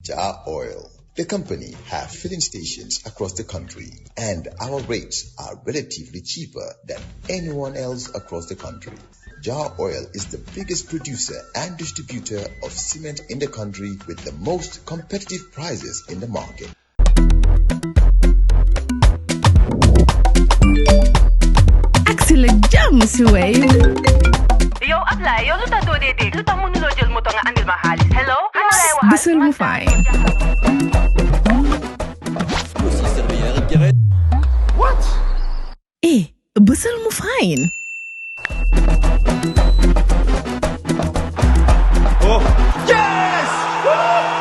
Jar Oil. The company have filling stations across the country, and our rates are relatively cheaper than anyone else across the country. Jar Oil is the biggest producer and distributor of cement in the country with the most competitive prices in the market. Excellent jam, Wave. Yo, apply. Yo, luta do dede. Luta mo nulo jël moto nga andil ma xaalis. Hello? Bisul mu fine. What? Bisul mu fine. Oh, yes!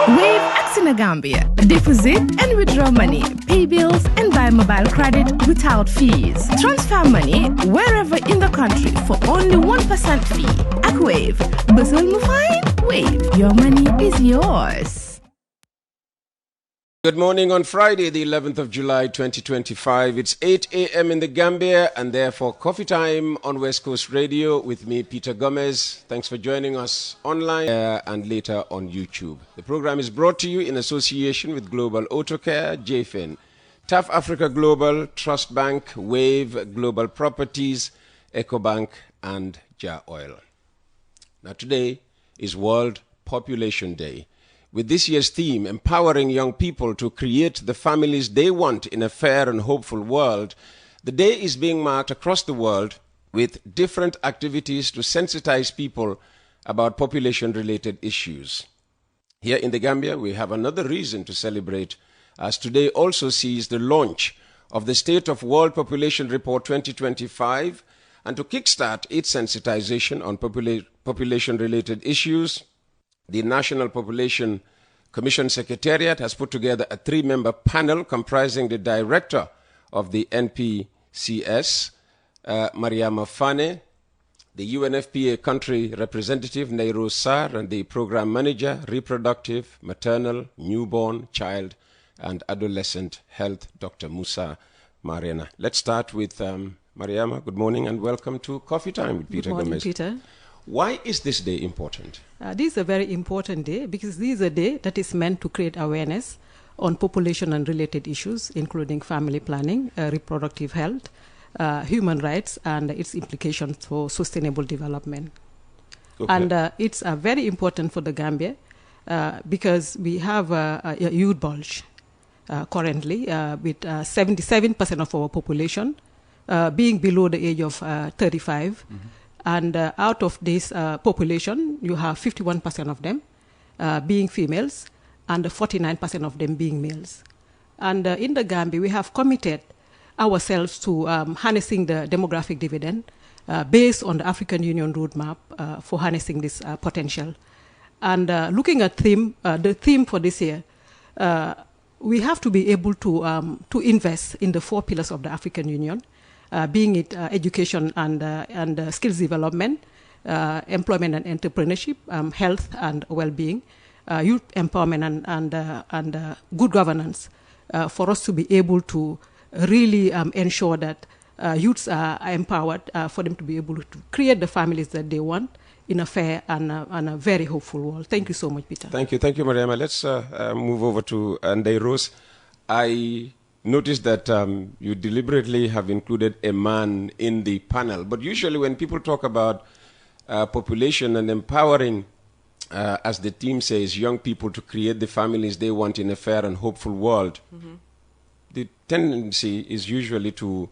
Wave Axina Gambia. Deposit and withdraw money, pay bills, and buy mobile credit without fees. Transfer money wherever in the country for only 1% fee. At Wave. Bisul mu fine? Wave. Your money is yours. Good morning on Friday, the 11th of July, 2025. It's 8 a.m. in the Gambia and therefore coffee time on West Coast Radio with me, Peter Gomez. Thanks for joining us online and later on YouTube. The program is brought to you in association with Global Auto Care, JFIN, TAF Africa Global, Trust Bank, Wave, Global Properties, EcoBank, and Jar Oil. Now today is World Population Day, with this year's theme, empowering young people to create the families they want in a fair and hopeful world. The day is being marked across the world with different activities to sensitize people about population-related issues. Here in the Gambia, we have another reason to celebrate, as today also sees the launch of the State of World Population Report 2025, and to kickstart its sensitization on population-related issues, the National Population Commission Secretariat has put together a 3-member panel comprising the director of the NPCS, Mariama Fane, the UNFPA country representative, Nairo Sar, and the program manager, reproductive, maternal, newborn, child, and adolescent health, Dr. Musa Mariana. Let's start with Mariama. Good morning and welcome to Coffee Time with Peter Gomez. Good morning, Peter. Why is this day important? This is a very important day because this is a day that is meant to create awareness on population and related issues, including family planning, reproductive health, human rights, and its implications for sustainable development. Okay. And it's very important for the Gambia because we have a youth bulge currently with 77% of our population being below the age of 35. Mm-hmm. And out of this population, you have 51% of them being females and 49% of them being males. And in the Gambia, we have committed ourselves to harnessing the demographic dividend based on the African Union roadmap for harnessing this potential. And looking at the theme for this year, we have to be able to invest in the 4 pillars of the African Union, being it education and skills development, employment and entrepreneurship, health and well-being, youth empowerment and good governance, for us to be able to really ensure that youths are empowered for them to be able to create the families that they want in a fair and a very hopeful world. Thank you so much, Peter. Thank you, Mariama. Let's move over to Ndai Rose. I notice that you deliberately have included a man in the panel. But usually when people talk about population and empowering, as the team says, young people to create the families they want in a fair and hopeful world, mm-hmm. the tendency is usually to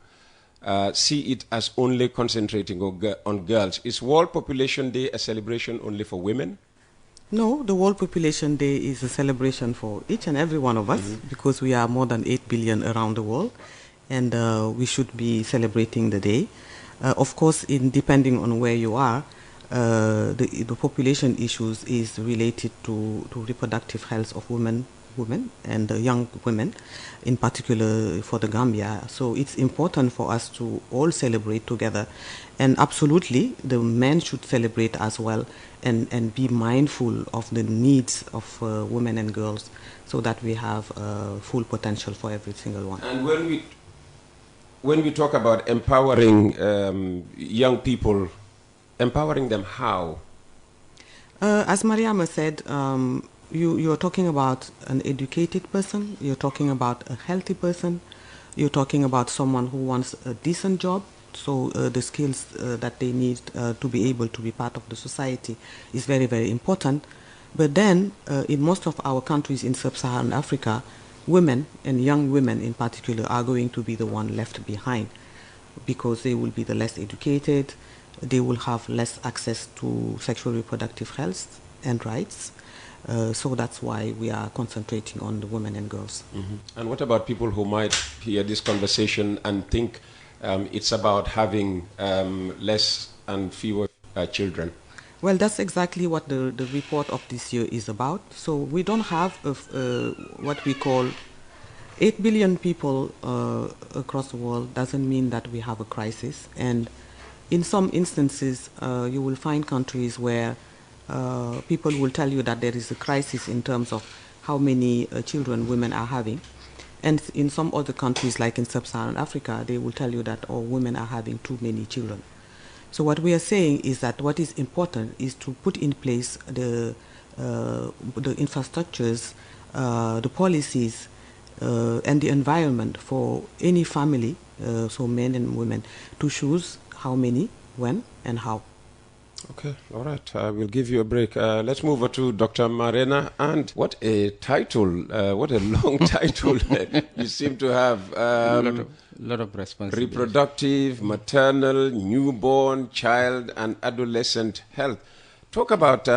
see it as only concentrating on girls. Is World Population Day a celebration only for women? No, the World Population Day is a celebration for each and every one of us, mm-hmm. because we are more than 8 billion around the world, and we should be celebrating the day. Of course, depending on where you are, the population issues is related to reproductive health of women and young women, in particular for the Gambia. So it's important for us to all celebrate together, and absolutely the men should celebrate as well, and be mindful of the needs of women and girls, so that we have full potential for every single one. And when we talk about empowering young people, empowering them how? As Mariama said, you're talking about an educated person, you're talking about a healthy person, you're talking about someone who wants a decent job, so the skills that they need to be able to be part of the society is very, very important. But then, in most of our countries in sub-Saharan Africa, women, and young women in particular, are going to be the one left behind because they will be the less educated, they will have less access to sexual reproductive health and rights. So that's why we are concentrating on the women and girls. Mm-hmm. And what about people who might hear this conversation and think it's about having less and fewer children? Well, that's exactly what the report of this year is about. So we don't have what we call 8 billion people across the world doesn't mean that we have a crisis. And in some instances, you will find countries where people will tell you that there is a crisis in terms of how many children women are having. And in some other countries, like in sub-Saharan Africa, they will tell you that women are having too many children. So what we are saying is that what is important is to put in place the infrastructures, the policies, and the environment for any family, so men and women, to choose how many, when, and how. Okay, all right. We'll give you a break. Let's move over to Dr. Marena. And what a title, what a long title you seem to have. Lot of responsibility. Reproductive, maternal, newborn, child, and adolescent health. Talk about,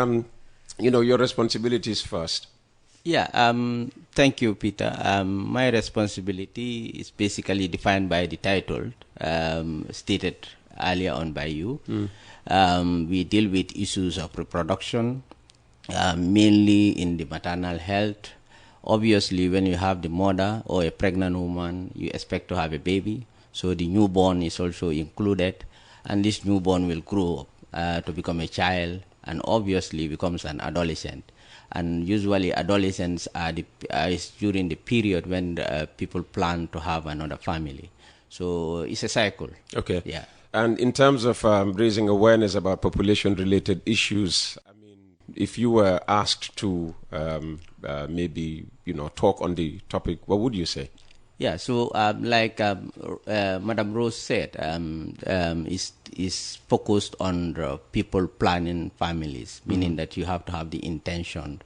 your responsibilities first. Yeah, thank you, Peter. My responsibility is basically defined by the title stated earlier on by you. We deal with issues of reproduction, mainly in the maternal health. Obviously, when you have the mother or a pregnant woman, you expect to have a baby. So the newborn is also included. And this newborn will grow up to become a child and obviously becomes an adolescent. And usually adolescents is during the period when people plan to have another family. So it's a cycle. Okay. Yeah. And in terms of raising awareness about population-related issues, I mean, if you were asked to maybe, talk on the topic, what would you say? Yeah, so like Madam Rose said, is focused on the people planning families, meaning that you have to have the intention.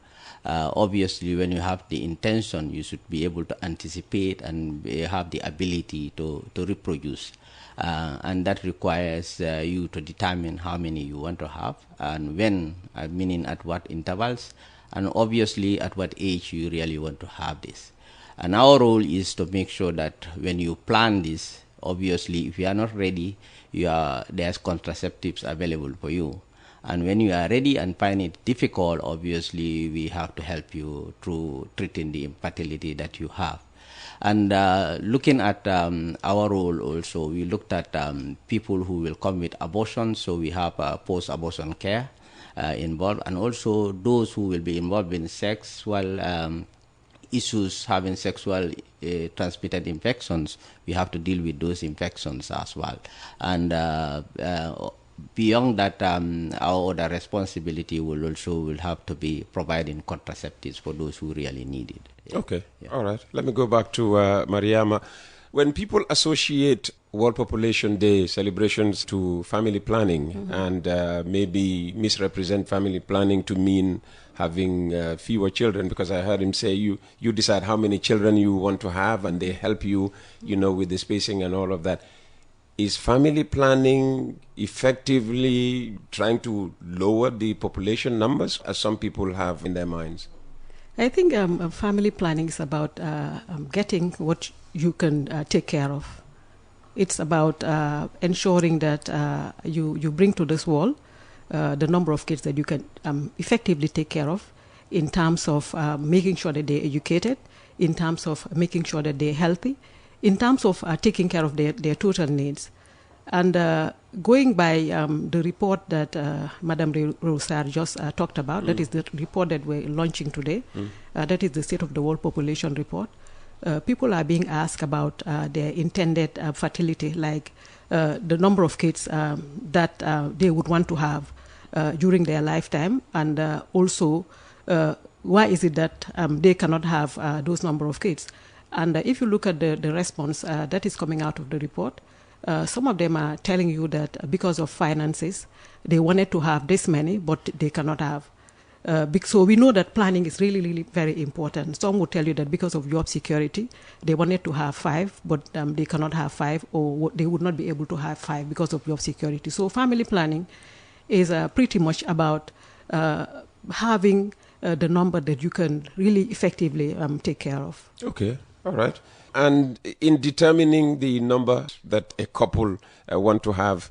Obviously, when you have the intention, you should be able to anticipate and have the ability to reproduce. And that requires you to determine how many you want to have and when, meaning at what intervals, and obviously at what age you really want to have this. And our role is to make sure that when you plan this, obviously if you are not ready, there's contraceptives available for you. And when you are ready and find it difficult, obviously we have to help you through treating the infertility that you have. And looking at our role also, we looked at people who will come with abortion. So we have post-abortion care involved, and also those who will be involved in sexual issues, having sexual transmitted infections. We have to deal with those infections as well. And beyond that, our other responsibility will have to be providing contraceptives for those who really need it. Yeah. Okay, yeah. All right. Let me go back to Mariama. When people associate World Population Day celebrations to family planning and maybe misrepresent family planning to mean having fewer children, because I heard him say you decide how many children you want to have and they help you, with the spacing and all of that. Is family planning effectively trying to lower the population numbers, as some people have in their minds? I think family planning is about getting what you can take care of. It's about ensuring that you bring to this world the number of kids that you can effectively take care of, in terms of making sure that they're educated, in terms of making sure that they're healthy, in terms of taking care of their total needs. And going by the report that Madame Rosar just talked about, that is the report that we're launching today, that is the State of the World Population Report. People are being asked about their intended fertility, like the number of kids that they would want to have during their lifetime, and also why is it that they cannot have those number of kids? And if you look at the response that is coming out of the report, some of them are telling you that because of finances, they wanted to have this many, but they cannot have. So we know that planning is really, really very important. Some will tell you that because of job security, they wanted to have 5, but they cannot have 5, or they would not be able to have 5 because of job security. So family planning is pretty much about having the number that you can really effectively take care of. Okay, all right. And in determining the number that a couple want to have,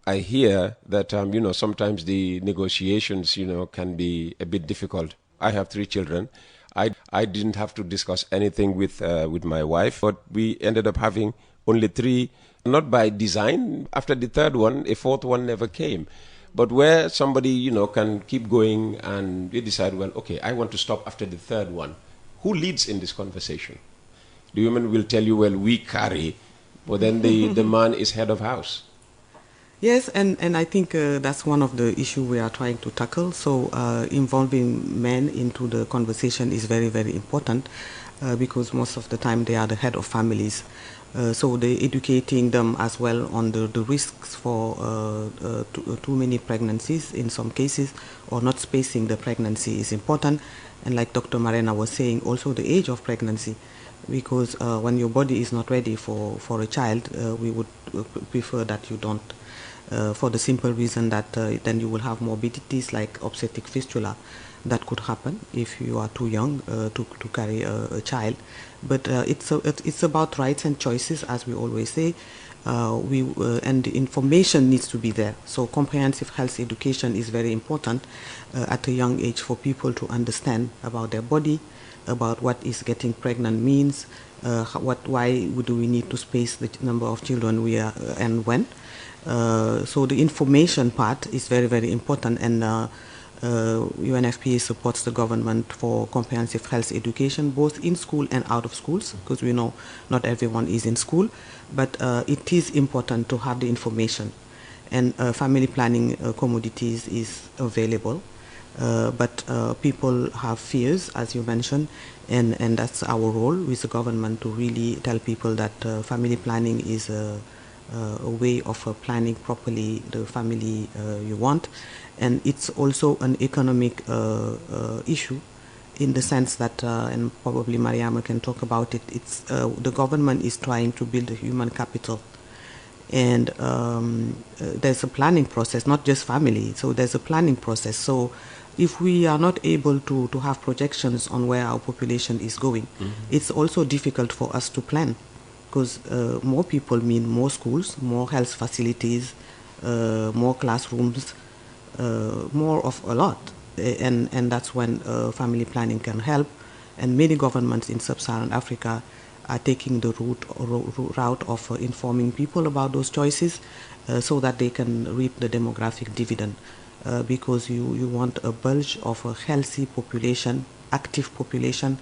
I hear that, sometimes the negotiations, can be a bit difficult. I have 3 children. I didn't have to discuss anything with my wife, but we ended up having only 3, not by design. After the 3rd one, a 4th one never came. But where somebody, can keep going and we decide, well, okay, I want to stop after the 3rd one. Who leads in this conversation? The woman will tell you, well, we carry, but then the man is head of house. Yes, and I think that's one of the issues we are trying to tackle. So involving men into the conversation is very, very important because most of the time they are the head of families. So they educating them as well on the risks for too many pregnancies in some cases, or not spacing the pregnancy is important. And like Dr. Marena was saying, also the age of pregnancy, because when your body is not ready for a child, we would prefer that you don't. For the simple reason that then you will have morbidities like obstetric fistula that could happen if you are too young to carry a child. But it's about rights and choices, as we always say. And the information needs to be there. So comprehensive health education is very important at a young age for people to understand about their body, about what is getting pregnant means, why do we need to space the number of children we are and when. So the information part is very, very important, and UNFPA supports the government for comprehensive health education, both in school and out of schools, because we know not everyone is in school, but it is important to have the information. And family planning commodities is available, but people have fears, as you mentioned, and that's our role with the government to really tell people that family planning is a way of planning properly the family you want. And it's also an economic issue in the sense that, and probably Mariama can talk about it, it's the government is trying to build a human capital. And there's a planning process, not just family, so there's a planning process. So if we are not able to have projections on where our population is going, it's also difficult for us to plan. Because more people mean more schools, more health facilities, more classrooms, more of a lot. And that's when family planning can help. And many governments in sub-Saharan Africa are taking the route of informing people about those choices so that they can reap the demographic dividend. Because you want a bulge of a healthy population, active population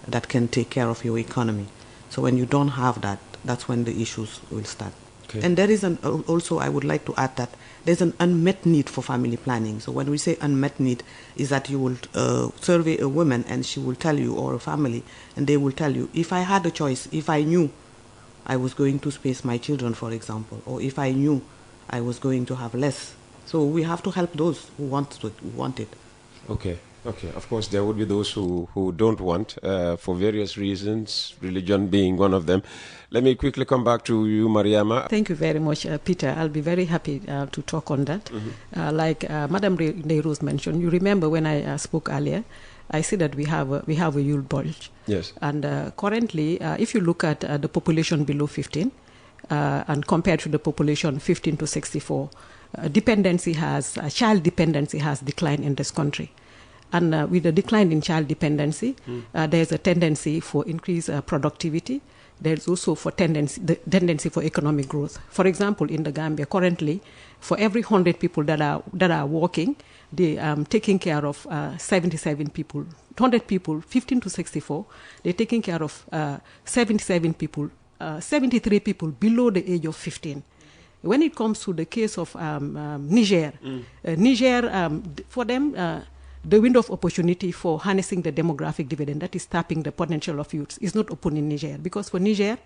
that can take care of your economy. So when you don't have that, that's when the issues will start. Okay. And there is also, I would like to add that there's an unmet need for family planning. So when we say unmet need, is that you will survey a woman and she will tell you, or a family, and they will tell you, if I had a choice, if I knew I was going to space my children, for example, or if I knew I was going to have less. So we have to help those who want it. Okay. Okay, of course, there would be those who don't want, for various reasons, religion being one of them. Let me quickly come back to you, Mariama. Thank you very much, Peter. I'll be very happy to talk on that. Like Madam Nehru's mentioned, you remember when I spoke earlier, I said that we have a youth bulge. Yes. And currently, if you look at the population below 15, and compared to the population 15 to 64, child dependency has declined in this country. And with the decline in child dependency, there's a tendency for increased productivity. There's also the tendency for economic growth. For example, in the Gambia, currently, for every 100 people that are working, they taking care of 77 people. 100 people, 15 to 64, they're taking care of 77 people, 73 people below the age of 15. When it comes to the case of Niger, for them, the window of opportunity for harnessing the demographic dividend, that is tapping the potential of youths, is not open in Niger. Because for Niger,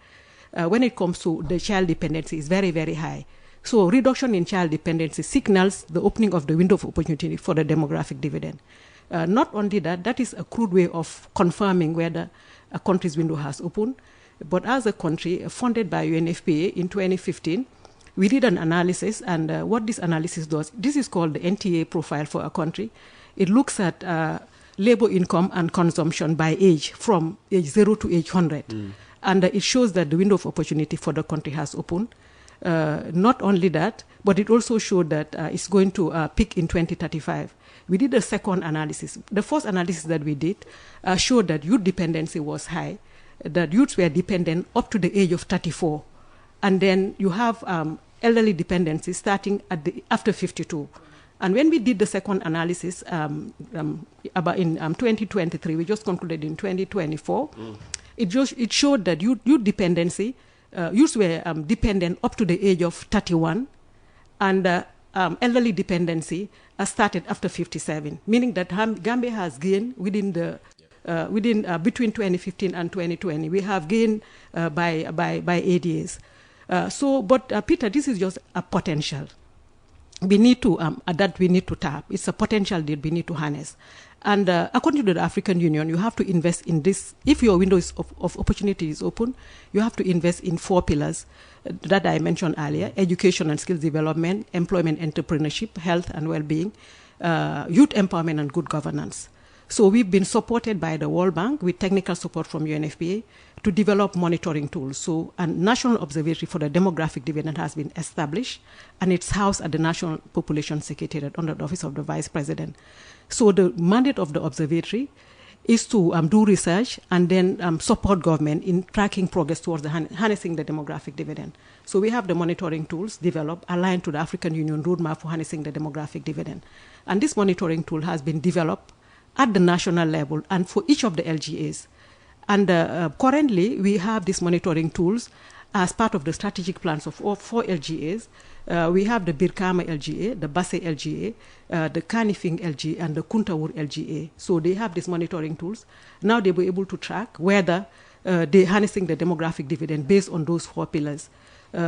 when it comes to the child dependency, is very, very high. So reduction in child dependency signals the opening of the window of opportunity for the demographic dividend. Not only that, that is a crude way of confirming whether a country's window has opened. But as a country, funded by UNFPA in 2015, we did an analysis, and what this analysis does, this is called the NTA profile for a country. It looks at labor income and consumption by age, from age 0 to age 100. And it shows that the window of opportunity for the country has opened. Not only that, but it also showed that it's going to peak in 2035. We did a second analysis. The first analysis that we did showed that youth dependency was high, that youths were dependent up to the age of 34. And then you have elderly dependency starting after 52. And when we did the second analysis about in 2023, we just concluded in 2024, it showed that youth dependency, youths were dependent up to the age of 31, and elderly dependency started after 57, meaning that Gambia has gained within between 2015 and 2020, we have gained by 8 years. But Peter, this is just a potential. We need to that we need to tap. It's a potential that we need to harness. And according to the African Union, you have to invest in this. If your window of opportunity is open, you have to invest in 4 pillars that I mentioned earlier: education and skills development, employment, entrepreneurship, health and well-being, youth empowerment, and good governance. So we've been supported by the World Bank with technical support from UNFPA to develop monitoring tools. So a national observatory for the demographic dividend has been established, and it's housed at the National Population Secretariat under the Office of the Vice President. So the mandate of the observatory is to do research and then support government in tracking progress towards harnessing the demographic dividend. So we have the monitoring tools developed aligned to the African Union roadmap for harnessing the demographic dividend. And this monitoring tool has been developed at the national level and for each of the LGAs. And currently, we have these monitoring tools as part of the strategic plans of all 4 LGAs. We have the Birkama LGA, the Basse LGA, the Kanifing LGA, and the Kuntawur LGA. So they have these monitoring tools. Now they'll be able to track whether they're harnessing the demographic dividend based on those 4 pillars.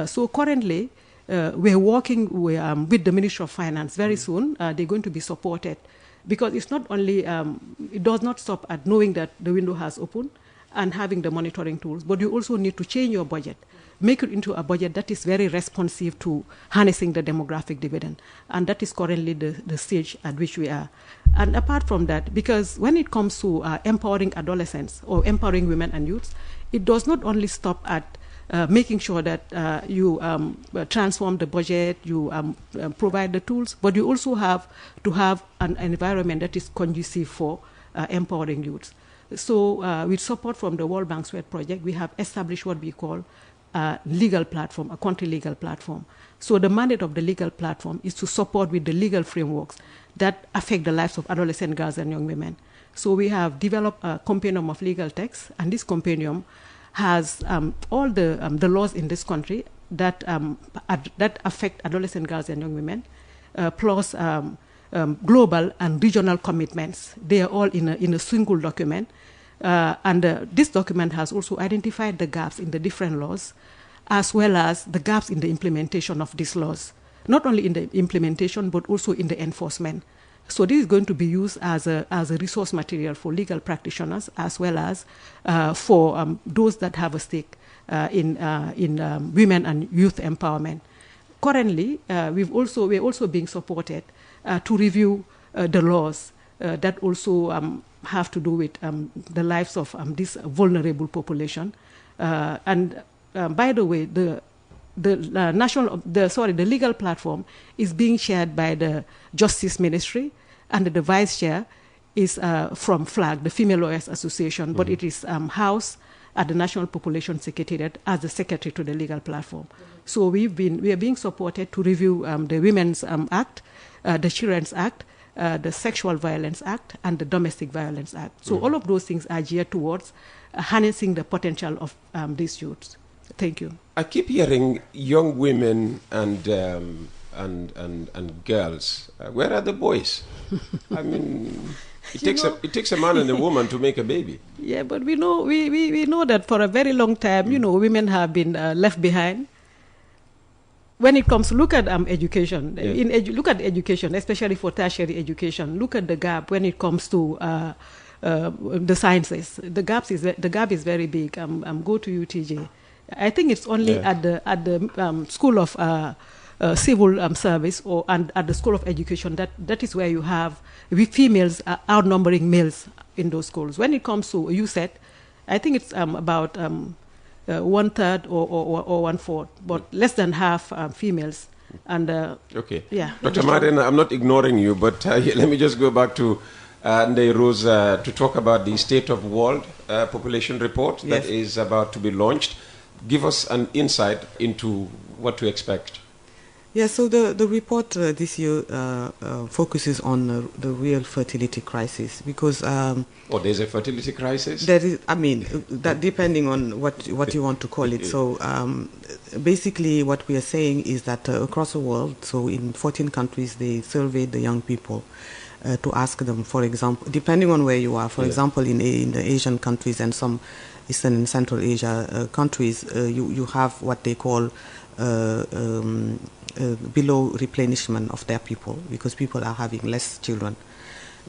So currently, we're working with the Ministry of Finance. Very soon, they're going to be supported, because it's not only, it does not stop at knowing that the window has opened and having the monitoring tools, but you also need to change your budget, make it into a budget that is very responsive to harnessing the demographic dividend. And that is currently the stage at which we are. And apart from that, because when it comes to empowering adolescents or empowering women and youths, it does not only stop at making sure that you transform the budget, you provide the tools, but you also have to have an environment that is conducive for empowering youths. So with support from the World Bank SWEAT project, we have established what we call a legal platform, a country legal platform. So the mandate of the legal platform is to support with the legal frameworks that affect the lives of adolescent girls and young women. So we have developed a compendium of legal texts, and this compendium has all the laws in this country that affect adolescent girls and young women, plus global and regional commitments. They are all in a single document. And this document has also identified the gaps in the different laws, as well as the gaps in the implementation of these laws, not only in the implementation, but also in the enforcement. So this is going to be used as a resource material for legal practitioners, as well as for those that have a stake in women and youth empowerment. Currently, we're also being supported to review the laws that also have to do with the lives of this vulnerable population. And by the way, the legal platform is being chaired by the Justice Ministry, and the vice chair is from FLAG, the Female Lawyers Association, but it is housed at the National Population Secretariat as the secretary to the legal platform. So we are being supported to review the Women's Act, the Children's Act, the Sexual Violence Act, and the Domestic Violence Act. So all of those things are geared towards harnessing the potential of these youths. Thank you. I keep hearing young women and and girls. Where are the boys? I mean, it takes a man and a woman to make a baby. Yeah, but we know that for a very long time, women have been left behind. When it comes to look at education, look at education, especially for tertiary education. Look at the gap when it comes to the sciences. The gap is very big. Go to UTJ. I think it's only at the School of Civil Service and at the School of Education that is where you have females outnumbering males in those schools. When it comes to USET, I think it's about 1/3 or 1/4, but less than half females. And okay, yeah, Dr. Martin, I'm not ignoring you, but let me just go back to Ndeye Rose to talk about the State of World Population Report that is about to be launched. Give us an insight into what to expect. Yeah, so the report this year focuses on the real fertility crisis because... there's a fertility crisis? There is, that depending on what you want to call it. So basically what we are saying is that across the world, so in 14 countries, they surveyed the young people to ask them, for example, depending on where you are, for example, in the Asian countries and some Eastern and Central Asia countries, you have what they call below replenishment of their people because people are having less children.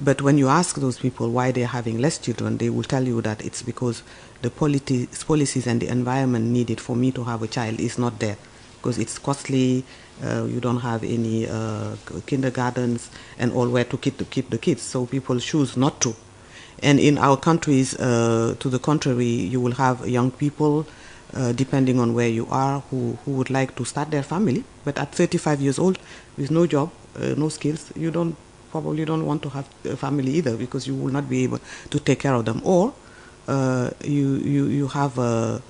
But when you ask those people why they're having less children, they will tell you that it's because the policies and the environment needed for me to have a child is not there because it's costly, you don't have any kindergartens and all where to keep the kids, so people choose not to. And in our countries, to the contrary, you will have young people depending on where you are, who would like to start their family, but at 35 years old, with no job, no skills, you probably don't want to have a family either because you will not be able to take care of them. Or you have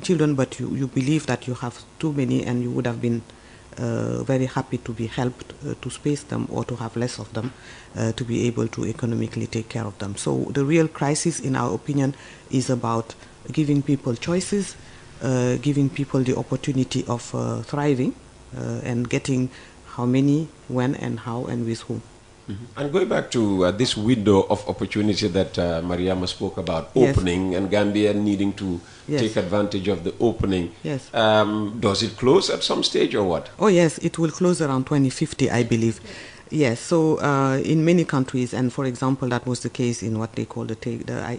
children, but you believe that you have too many and you would have been very happy to be helped to space them or to have less of them to be able to economically take care of them. So the real crisis, in our opinion, is about giving people choices, giving people the opportunity of thriving and getting how many, when and how and with whom. Mm-hmm. And going back to this window of opportunity that Mariama spoke about, opening and Gambia needing to take advantage of the opening. Yes. Does it close at some stage or what? Oh yes, it will close around 2050, I believe. Yes, so in many countries, and for example, that was the case in what they call the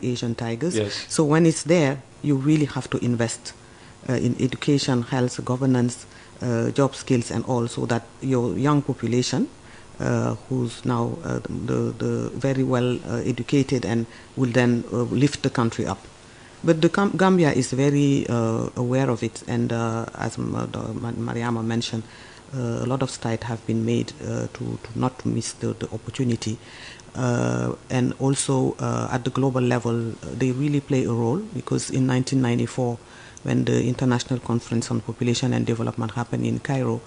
Asian tigers. Yes. So when it's there, you really have to invest in education, health, governance, job skills, and all, so that your young population, who's now the very well educated and will then lift the country up. But the Gambia is very aware of it, and as Mariama mentioned, a lot of strides have been made to not to miss the opportunity. And also at the global level, they really play a role, because in 1994, when the International Conference on Population and Development happened in Cairo,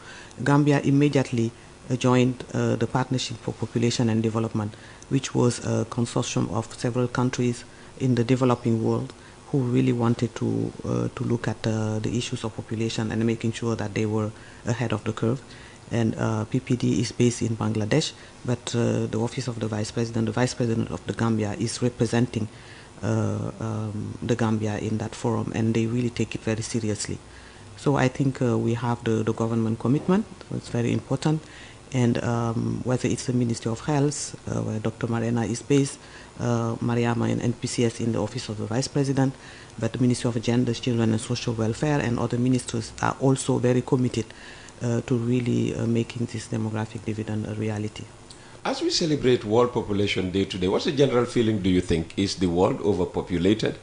Gambia immediately joined the Partnership for Population and Development, which was a consortium of several countries in the developing world who really wanted to look at the issues of population and making sure that they were ahead of the curve. And PPD is based in Bangladesh, but the Office of the Vice President of the Gambia is representing the Gambia in that forum, and they really take it very seriously. So I think we have the government commitment, so it's very important. And whether it's the Ministry of Health, where Dr. Marina is based, Mariama and NPCS in the Office of the Vice President, but the Ministry of Gender, Children and Social Welfare and other ministers are also very committed to really making this demographic dividend a reality. As we celebrate World Population Day today, what's the general feeling, do you think? Is the world overpopulated?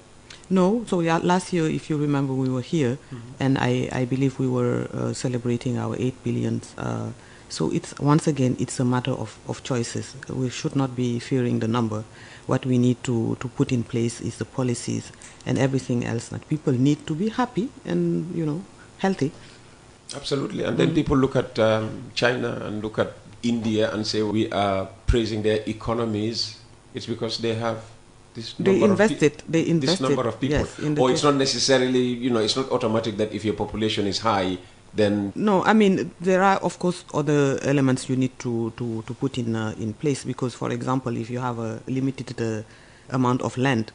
No. So last year, if you remember, we were here, and I believe we were celebrating our 8 billion. So it's, once again, it's a matter of choices. We should not be fearing the number. What we need to put in place is the policies and everything else, that people need to be happy and, healthy. Absolutely. And then people look at China and look at India and say we are praising their economies. It's because they have this number this number of people. Yes, or it's not necessarily, it's not automatic that if your population is high, then... No, I mean, there are, of course, other elements you need to put in place, because, for example, if you have a limited amount of land,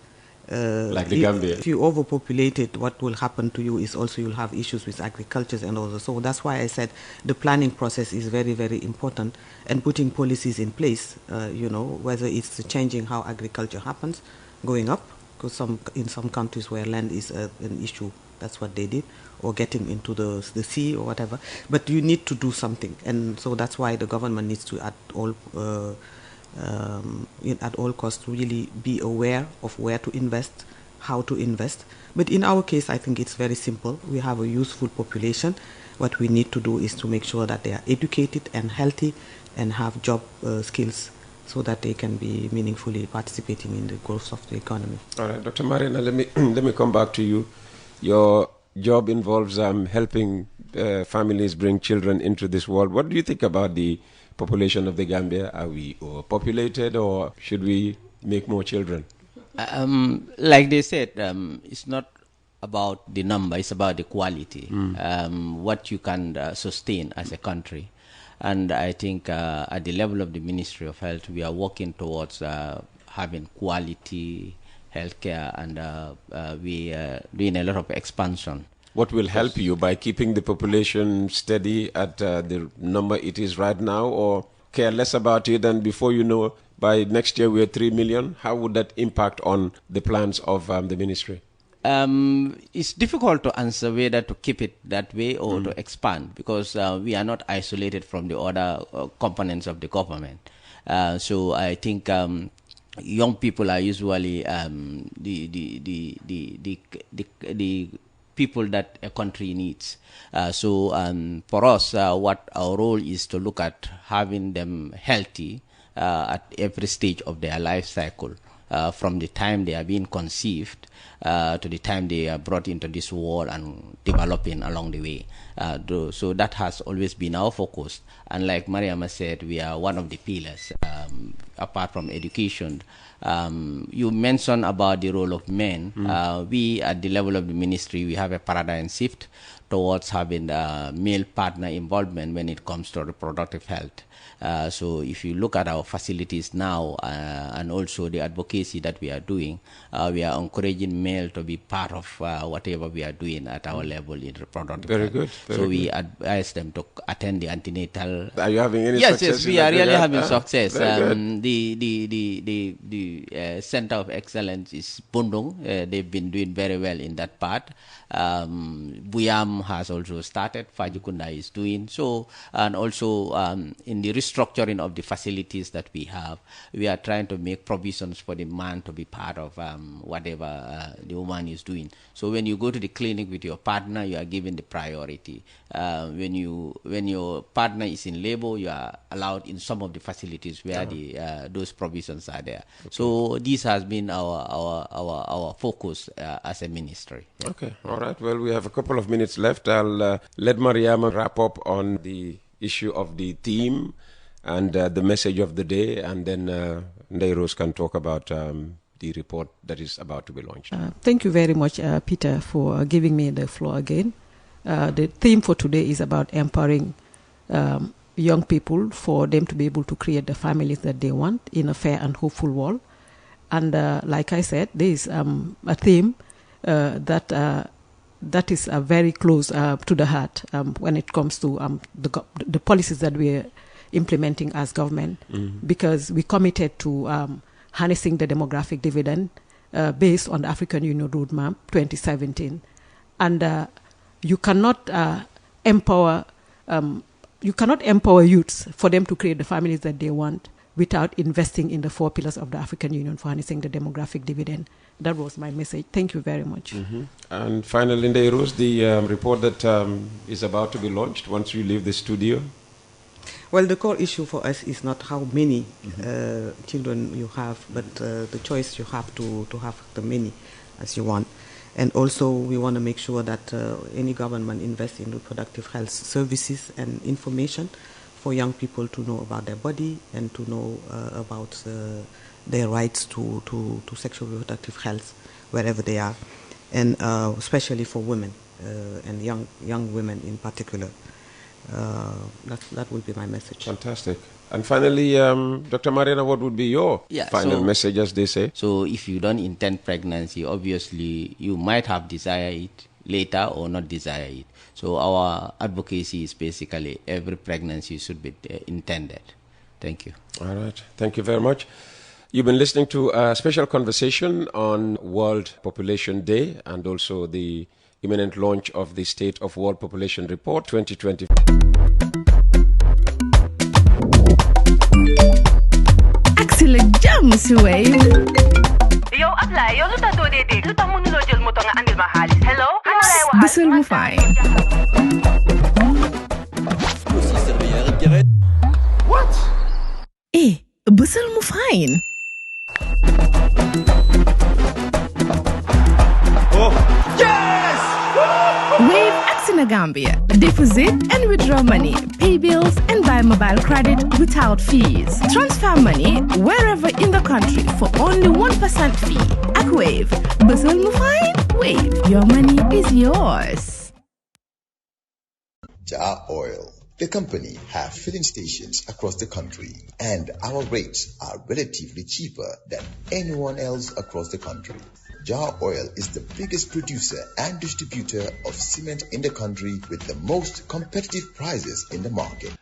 like the Gambia. If you overpopulate it, what will happen to you is also you'll have issues with agriculture and all that. So that's why I said the planning process is very, very important, and putting policies in place, whether it's changing how agriculture happens, going up, because in some countries where land is an issue, that's what they did, or getting into the sea or whatever. But you need to do something, and so that's why the government needs to at all costs really be aware of where to invest, how to invest. But in our case, I think it's very simple. We have a youthful population. What we need to do is to make sure that they are educated and healthy and have job skills, so that they can be meaningfully participating in the growth of the economy. All right, Dr. Marina, let me come back to you. Your job involves helping families bring children into this world. What do you think about the population of the Gambia? Are we overpopulated, or should we make more children? Like they said, it's not about the number, it's about the quality, what you can sustain as a country. And I think at the level of the Ministry of Health, we are working towards having quality healthcare, and we are doing a lot of expansion. What will help you by keeping the population steady at the number it is right now, or care less about it, and before you know, by next year we're 3 million? How would that impact on the plans of the ministry? It's difficult to answer whether to keep it that way or to expand, because we are not isolated from the other components of the government. So I think young people are usually the people that a country needs. So for us, what our role is to look at having them healthy at every stage of their life cycle, from the time they are being conceived to the time they are brought into this world and developing along the way. So that has always been our focus. And like Mariama said, we are one of the pillars, apart from education. You mentioned about the role of men. We, at the level of the ministry, we have a paradigm shift towards having male partner involvement when it comes to reproductive health. So if you look at our facilities now, and also the advocacy that we are doing, we are encouraging male to be part of whatever we are doing at our level in reproductive health. Good. So we advise them to attend the antenatal. Are you having any success? Yes, we are really having success. The Center of Excellence is Bundung. They've been doing very well in that part. Buyam has also started. Fajikunda is doing so, and also in the restructuring of the facilities that we have, we are trying to make provisions for the man to be part of whatever the woman is doing. So when you go to the clinic with your partner, you are given the priority. When your partner is in labor, you are allowed in some of the facilities where those provisions are there. Okay. So this has been our focus as a ministry. Yeah. Okay, all right. Well, we have a couple of minutes left. I'll let Mariama wrap up on the issue of the theme and the message of the day, and then Ndeiros can talk about the report that is about to be launched. Thank you very much, Peter, for giving me the floor again. The theme for today is about empowering young people for them to be able to create the families that they want in a fair and hopeful world. And like I said, there is a theme that is very close to the heart when it comes to the policies that we are implementing as government, because we committed to harnessing the demographic dividend based on the African Union Roadmap 2017. And you cannot empower youths for them to create the families that they want without investing in the 4 pillars of the African Union for harnessing the demographic dividend. That was my message. Thank you very much. And finally, Ndeiros, the report that is about to be launched once you leave the studio. Well, the core issue for us is not how many children you have, but the choice you have to have the many as you want. And also, we want to make sure that any government invests in reproductive health services and information for young people to know about their body and to know about their rights to sexual reproductive health wherever they are, and especially for women. and young women in particular. That would be my message. Fantastic. And finally, Dr. Mariana, what would be your final message, as they say? So if you don't intend pregnancy, obviously you might have desire it later or not desire it. So our advocacy is basically every pregnancy should be intended. Thank you. All right. Thank you very much. You've been listening to a special conversation on World Population Day and also the imminent launch of the State of World Population Report 2020. Excellent jam si Wave. Yow Ablaye, yow lu tax doo dee dégg lu tax mënuloo jël moto nga andil ma xaalis. Hello? Kan laa lay waxal? Bisul mu fine. What? Bisul mu fine. Oh, yes! Wave Axina Gambia. Deposit and withdraw money, pay bills and buy mobile credit without fees. Transfer money wherever in the country for only 1% fee. At Wave. Bisul mu fine? Wave. Your money is yours. Jar Oil, the company, have filling stations across the country, and our rates are relatively cheaper than anyone else across the country. Jar Oil is the biggest producer and distributor of cement in the country with the most competitive prices in the market.